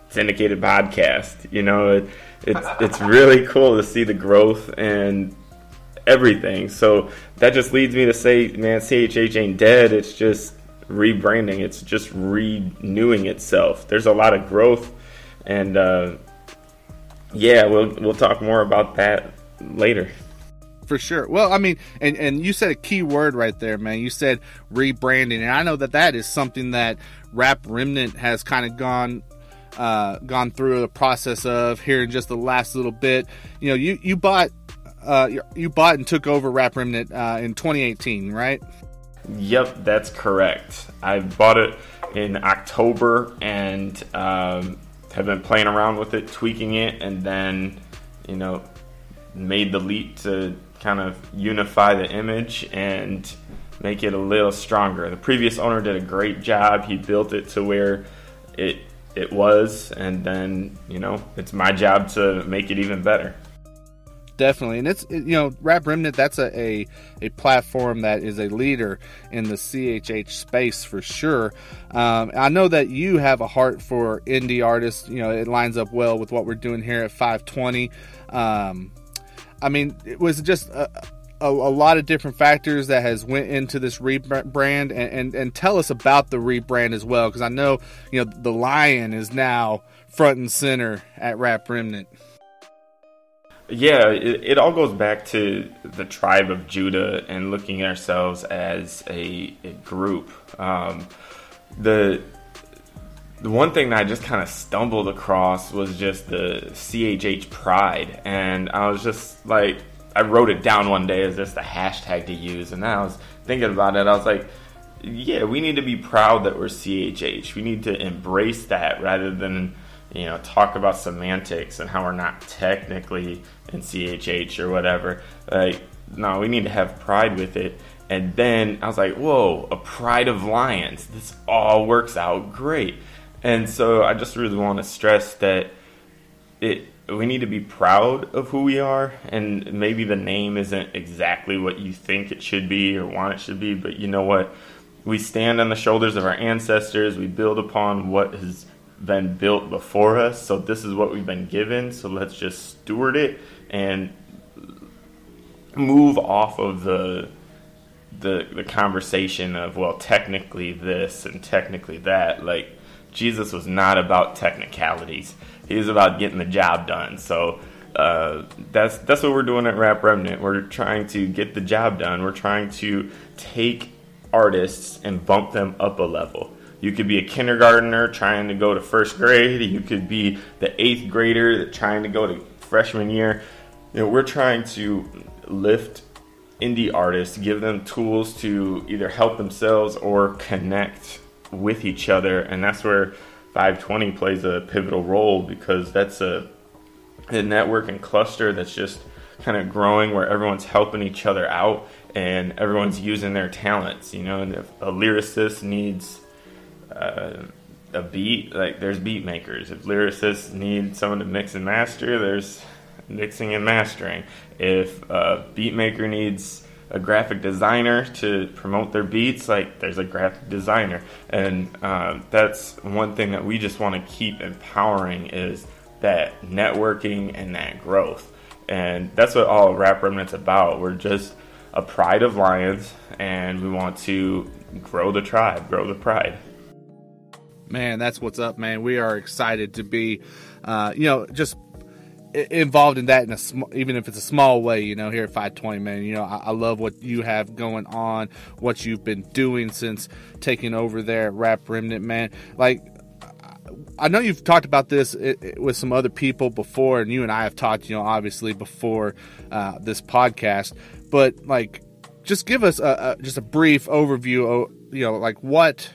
syndicated podcast. You know, it's really cool to see the growth and everything. So that just leads me to say, man, CHH ain't dead. It's just rebranding. It's just renewing itself. There's a lot of growth, and we'll talk more about that later. For sure. Well, I mean, and you said a key word right there, man. You said rebranding, and I know that is something that Rap Remnant has kind of gone through the process of here in just the last little bit. You know, you bought and took over Rap Remnant in 2018, right? Yep, that's correct. I bought it in October and have been playing around with it, tweaking it, and then, you know, made the leap to kind of unify the image and make it a little stronger. The previous owner did a great job. He built it to where it was, and then, you know, it's my job to make it even better. Definitely. And it's, you know, Rap Remnant, that's a platform that is a leader in the CHH space for sure. I know that you have a heart for indie artists. You know, it lines up well with what we're doing here at FiveTwenty. I mean, it was just a lot of different factors that has went into this rebrand, and tell us about the rebrand as well, because I know, you know, the lion is now front and center at Rap Remnant. Yeah, it all goes back to the tribe of Judah and looking at ourselves as a group. The one thing that I just kind of stumbled across was just the CHH pride, and I was just like, I wrote it down one day as just a hashtag to use, and then I was thinking about it. I was like, yeah, we need to be proud that we're CHH. We need to embrace that rather than, you know, talk about semantics and how we're not technically in CHH or whatever. Like, no, we need to have pride with it. And then I was like, whoa, a pride of lions. This all works out great. And so I just really want to stress that we need to be proud of who we are, and maybe the name isn't exactly what you think it should be or want it should be, but you know what? We stand on the shoulders of our ancestors. We build upon what has been built before us. So this is what we've been given. So let's just steward it and move off of the conversation of, well, technically this and technically that. Like, Jesus was not about technicalities. He was about getting the job done. So that's what we're doing at Rap Remnant. We're trying to get the job done. We're trying to take artists and bump them up a level. You could be a kindergartner trying to go to first grade. You could be the 8th grader trying to go to freshman year. You know, we're trying to lift indie artists, give them tools to either help themselves or connect with each other, and that's where FiveTwenty plays a pivotal role, because that's a network and cluster that's just kind of growing, where everyone's helping each other out and everyone's using their talents. You know, and if a lyricist needs a beat, like, there's beat makers. If lyricists need someone to mix and master, there's mixing and mastering. If a beat maker needs a graphic designer to promote their beats, like, there's a graphic designer. And that's one thing that we just want to keep empowering, is that networking and that growth. And that's what all Rap Remnant's about. We're just a pride of lions, and we want to grow the tribe, grow the pride. Man, that's what's up, man. We are excited to be, just involved in that even if it's a small way, you know, here at FiveTwenty, man. You know, I love what you have going on, what you've been doing since taking over there at Rap Remnant, man. Like, I know you've talked about this with some other people before, and you and I have talked, you know, obviously before this podcast, but, like, just give us just a brief overview of, you know, like, what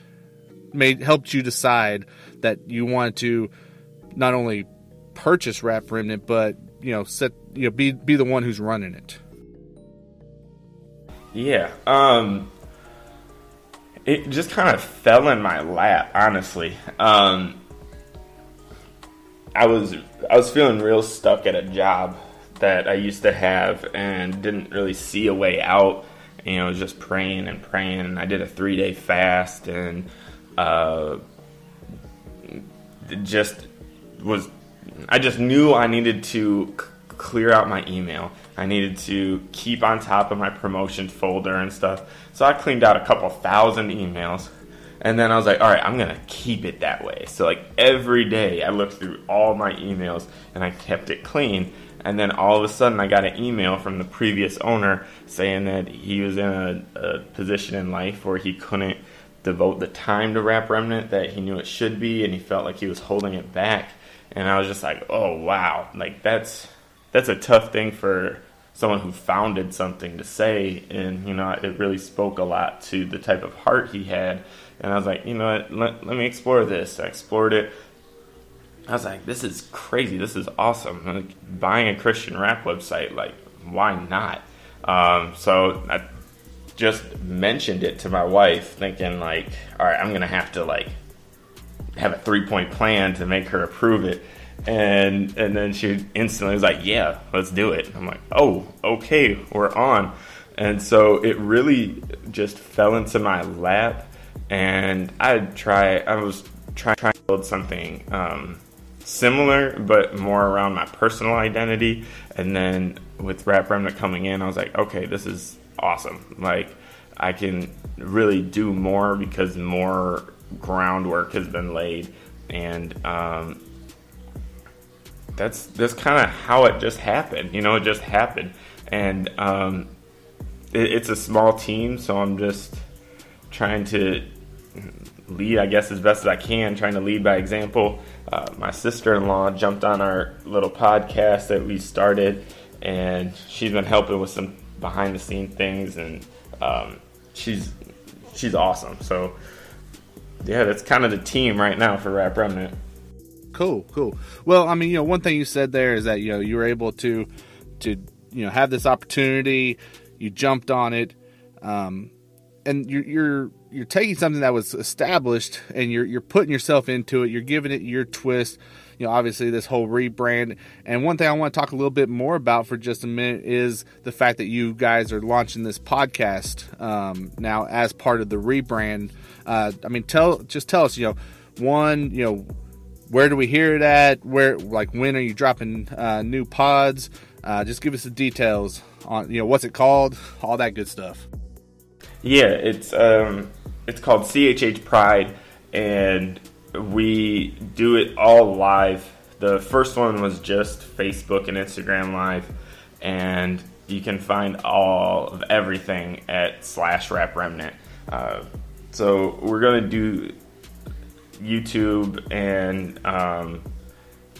helped you decide that you wanted to not only purchase Rap Remnant, but, you know, be the one who's running it. Yeah, it just kind of fell in my lap, honestly. I was feeling real stuck at a job that I used to have and didn't really see a way out. You know, just praying and praying. And I did a 3-day fast, and I just knew I needed to clear out my email. I needed to keep on top of my promotion folder and stuff. So I cleaned out a couple thousand emails. And then I was like, all right, I'm going to keep it that way. So like every day I looked through all my emails and I kept it clean. And then all of a sudden I got an email from the previous owner saying that he was in a position in life where he couldn't devote the time to Rap Remnant that he knew it should be, and he felt like he was holding it back. And I was just like, oh, wow. Like that's a tough thing for someone who founded something to say. And, you know, it really spoke a lot to the type of heart he had. And I was like, you know what, let me explore this. I explored it. I was like, this is crazy. This is awesome. Like, buying a Christian rap website, like, why not? So I just mentioned it to my wife, thinking like, all right, I'm going to have to like have a 3-point plan to make her approve it. And then she instantly was like, yeah, let's do it. I'm like, oh, okay, we're on. And so it really just fell into my lap. And I was trying to build something similar, but more around my personal identity. And then with Rap Remnant coming in, I was like, okay, this is awesome. Like, I can really do more because more groundwork has been laid. And that's kind of how it just happened. You know, it just happened. And it's a small team, so I'm just trying to lead, I guess, as best as I can, trying to lead by example. My sister-in-law jumped on our little podcast that we started, and she's been helping with some behind-the-scenes things, and she's awesome. So, yeah, that's kind of the team right now for Rap Remnant. Cool. Well, I mean, you know, one thing you said there is that, you know, you were able to have this opportunity, you jumped on it, and you're taking something that was established and you're putting yourself into it. You're giving it your twist. You know, obviously this whole rebrand. And one thing I want to talk a little bit more about for just a minute is the fact that you guys are launching this podcast now as part of the rebrand. I mean, tell us, you know, one, you know, where do we hear it at? Where, like, when are you dropping new pods? Just give us the details on, you know, what's it called, all that good stuff. Yeah, it's called CHH Pride, and we do it all live. The first one was just Facebook and Instagram Live, and you can find all of everything at /Rap Remnant. So we're going to do YouTube and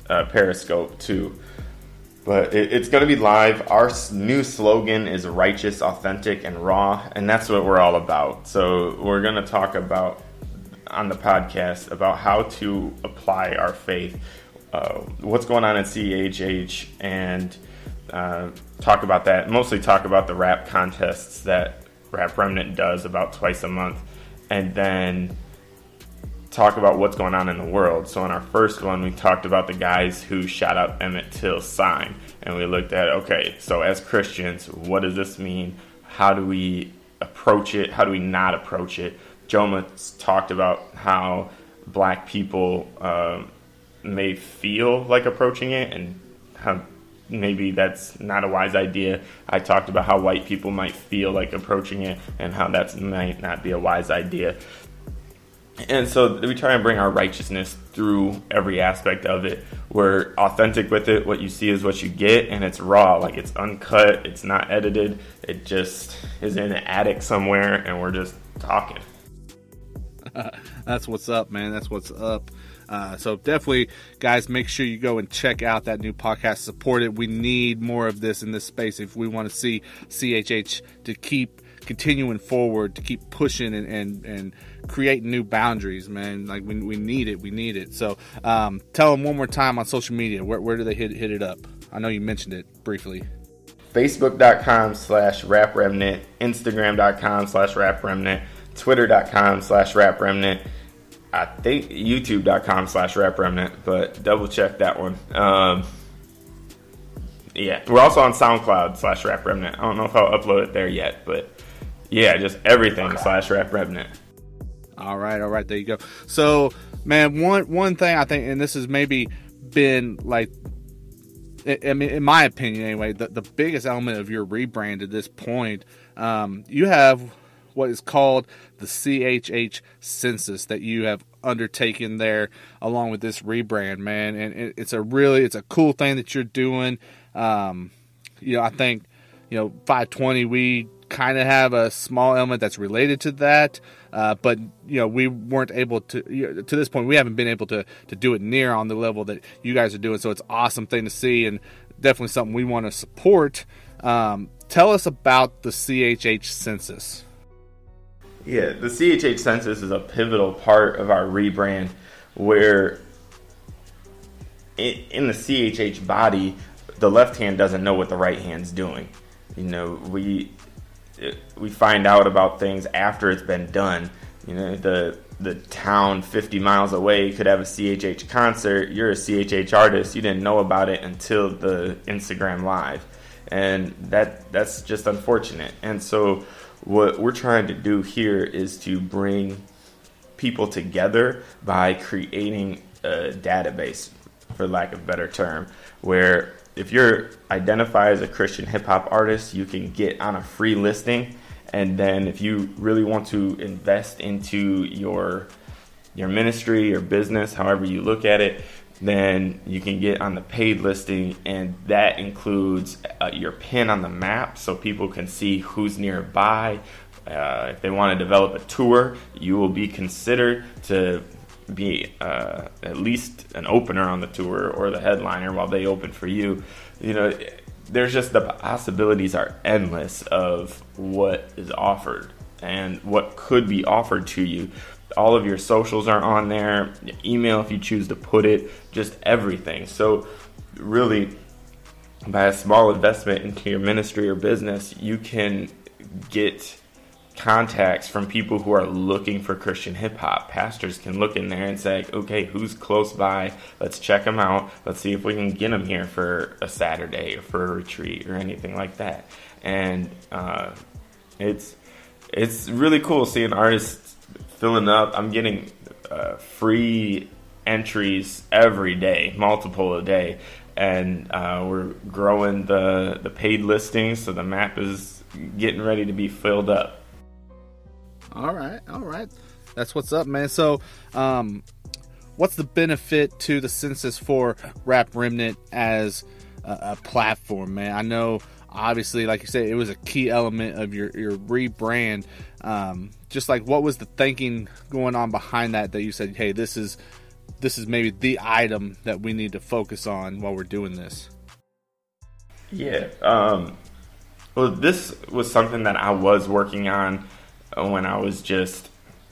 Periscope too. But it's going to be live. Our new slogan is righteous, authentic, and raw, and that's what we're all about. So we're going to talk about, on the podcast, about how to apply our faith, what's going on in CHH, and talk about that. Mostly talk about the rap contests that Rap Remnant does about twice a month, and then talk about what's going on in the world. So in our first one, we talked about the guys who shot up Emmett Till's sign, and we looked at, okay, so as Christians, what does this mean? How do we approach it? How do we not approach it? Joma talked about how black people may feel like approaching it, and how maybe that's not a wise idea. I talked about how white people might feel like approaching it, and how that might not be a wise idea. And so we try and bring our righteousness through every aspect of it. We're authentic with it. What you see is what you get, and it's raw. Like, it's uncut. It's not edited. It just is in an attic somewhere, and we're just talking. That's what's up, man. That's what's up. So definitely, guys, make sure you go and check out that new podcast. Support it. We need more of this in this space if we want to see CHH to keep continuing forward, to keep pushing and creating new boundaries, man. Like, we need it. We need it. So tell them one more time on social media. Where do they hit it up? I know you mentioned it briefly. Facebook.com/Rap Remnant, Instagram.com/Rap Remnant, Twitter.com/Rap Remnant, I think youtube.com/Rap Remnant, but double check that one. Yeah, we're also on SoundCloud/Rap Remnant. I don't know if I'll upload it there yet, but yeah, just everything /Rap Remnant. All right, there you go. So, man, one thing I think, and this has maybe been like, I mean, in my opinion anyway, the biggest element of your rebrand at this point, you have what is called the CHH census that you have undertaken there along with this rebrand, man. And it's a cool thing that you're doing. I think, FiveTwenty, we kind of have a small element that's related to that. But we weren't able to this point, we haven't been able to do it near on the level that you guys are doing. So it's an awesome thing to see, and definitely something we want to support. Tell us about the CHH census. Yeah, the CHH census is a pivotal part of our rebrand, where in the CHH body, the left hand doesn't know what the right hand's doing. We find out about things after it's been done. The town 50 miles away could have a CHH concert. You're a CHH artist. You didn't know about it until the Instagram Live. And that's just unfortunate. And so what we're trying to do here is to bring people together by creating a database, for lack of a better term, where if you're identified as a Christian hip-hop artist, you can get on a free listing. And then if you really want to invest into your ministry, your business, however you look at it, then you can get on the paid listing, and that includes your pin on the map so people can see who's nearby. If they want to develop a tour, you will be considered to be at least an opener on the tour or the headliner while they open for you. There's just, the possibilities are endless of what is offered and what could be offered to you. All of your socials are on there, email if you choose to put it, just everything. So really, by a small investment into your ministry or business, you can get contacts from people who are looking for Christian hip hop. Pastors can look in there and say, okay, who's close by? Let's check them out. Let's see if we can get them here for a Saturday or for a retreat or anything like that. And it's really cool seeing artists filling up. I'm getting free entries every day, multiple a day, and we're growing the paid listings, so the map is getting ready to be filled up. All right. That's what's up, man. So, what's the benefit to the census for Rap Remnant as a platform, man? I know, obviously, like you said, it was a key element of your rebrand. Just like, what was the thinking going on behind that you said, hey, this is maybe the item that we need to focus on while we're doing this? Yeah. Well, this was something that I was working on when I was just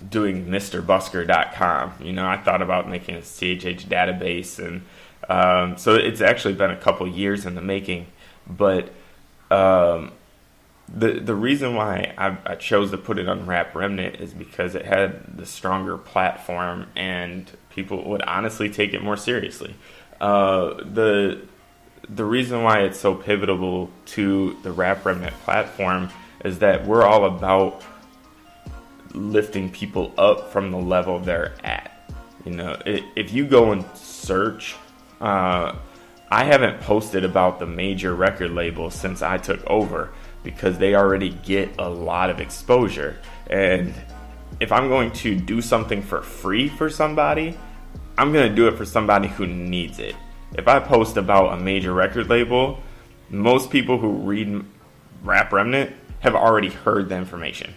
doing MisterBusker.com. I thought about making a CHH database, and so it's actually been a couple years in the making. But the reason why I chose to put it on Rap Remnant is because it had the stronger platform, and people would honestly take it more seriously. The reason why it's so pivotal to the Rap Remnant platform is that we're all about lifting people up from the level they're at. If you go and search, I haven't posted about the major record labels since I took over, because they already get a lot of exposure. And if I'm going to do something for free for somebody, I'm going to do it for somebody who needs it. If I post about a major record label, most people who read Rap Remnant have already heard the information.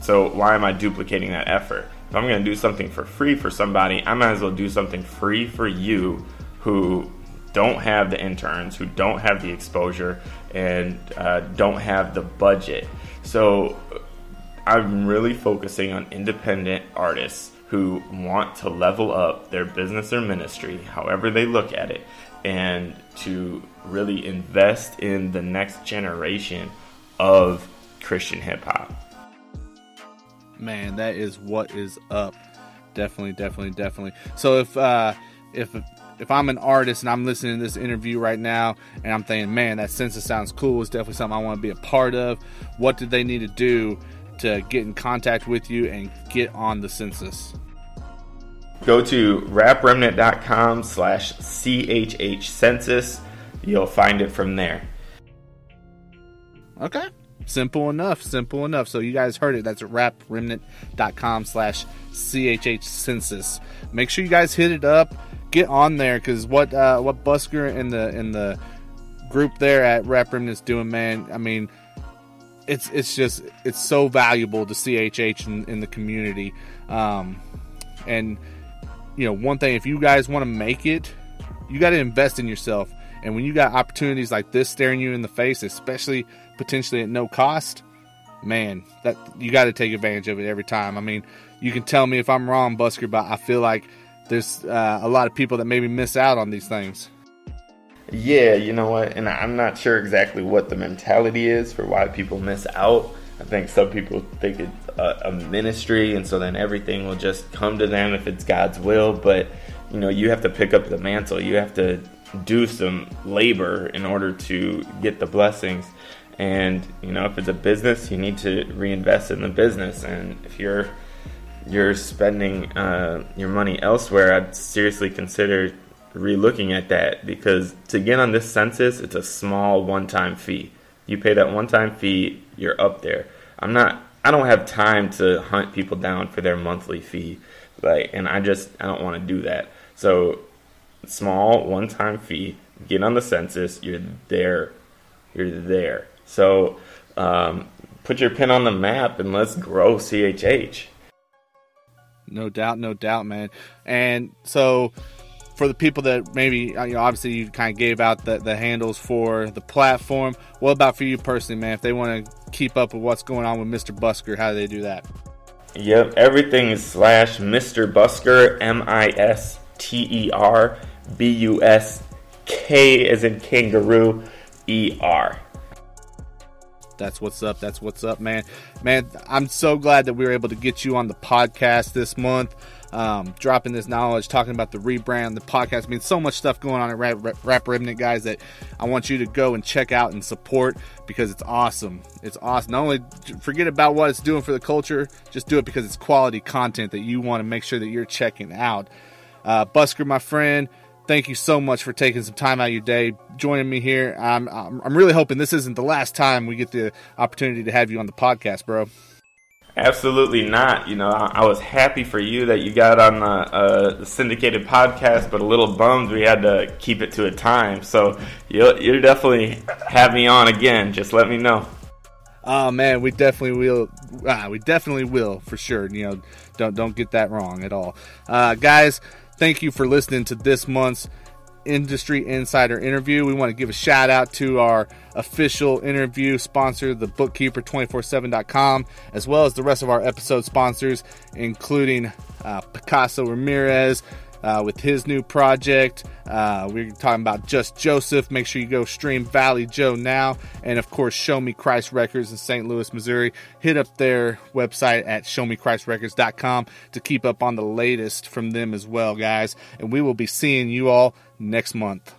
So why am I duplicating that effort? If I'm going to do something for free for somebody, I might as well do something free for you who don't have the interns, who don't have the exposure, and don't have the budget. So I'm really focusing on independent artists who want to level up their business or ministry, however they look at it, and to really invest in the next generation of Christian hip hop. Man, that is what is up. Definitely. So if I'm an artist and I'm listening to this interview right now and I'm thinking, man, that census sounds cool, it's definitely something I want to be a part of, what do they need to do to get in contact with you and get on the census? Go to rapremnant.com/CHH census. You'll find it from there. Okay. Simple enough. So you guys heard it. That's rapremnant.com/CHH census. Make sure you guys hit it up. Get on there, because what Busker and the group there at Rap Remnant's doing, man. I mean, it's so valuable to CHH in the community. And one thing, if you guys want to make it, you got to invest in yourself. And when you got opportunities like this staring you in the face, especially potentially at no cost, man, that you got to take advantage of it every time. I mean, you can tell me if I'm wrong, Busker, but I feel like there's a lot of people that maybe miss out on these things. Yeah, you know what? And I'm not sure exactly what the mentality is for why people miss out. I think some people think it's a ministry, and so then everything will just come to them if it's God's will. But, you have to pick up the mantle. You have to do some labor in order to get the blessings. And, if it's a business, you need to reinvest in the business. And if you're spending your money elsewhere, I'd seriously consider re-looking at that, because to get on this census, it's a small one-time fee. You pay that one-time fee, you're up there. I don't have time to hunt people down for their monthly fee, and I don't want to do that. So, small one-time fee, get on the census, you're there. So, put your pin on the map and let's grow CHH. No doubt, man. And so, for the people that maybe, obviously you kind of gave out the handles for the platform. What about for you personally, man? If they want to keep up with what's going on with MisterBusker, how do they do that? Yep, everything is /MisterBusker, MisterBusk as in kangaroo, ER. That's what's up, man. Man, I'm so glad that we were able to get you on the podcast this month. Dropping this knowledge, talking about the rebrand, the podcast. I mean, so much stuff going on at Rap Remnant, guys, that I want you to go and check out and support, because it's awesome. It's awesome. Not only forget about what it's doing for the culture, just do it because it's quality content that you want to make sure that you're checking out. Busker, my friend, thank you so much for taking some time out of your day, joining me here. I'm really hoping this isn't the last time we get the opportunity to have you on the podcast, bro. Absolutely not. I was happy for you that you got on the syndicated podcast, but a little bummed we had to keep it to a time. So you'll definitely have me on again. Just let me know. Oh man, we definitely will. We definitely will, for sure. Don't get that wrong at all, guys. Thank you for listening to this month's Industry Insider interview. We want to give a shout out to our official interview sponsor, the bookkeeper247.com, as well as the rest of our episode sponsors, including Pacaso Ramirez with his new project. We're talking about Just Joseph. Make sure you go stream Valley Joe now. And of course, Show Me Christ Records in St. Louis, Missouri. Hit up their website at showmechristrecords.com to keep up on the latest from them as well, guys. And we will be seeing you all next month.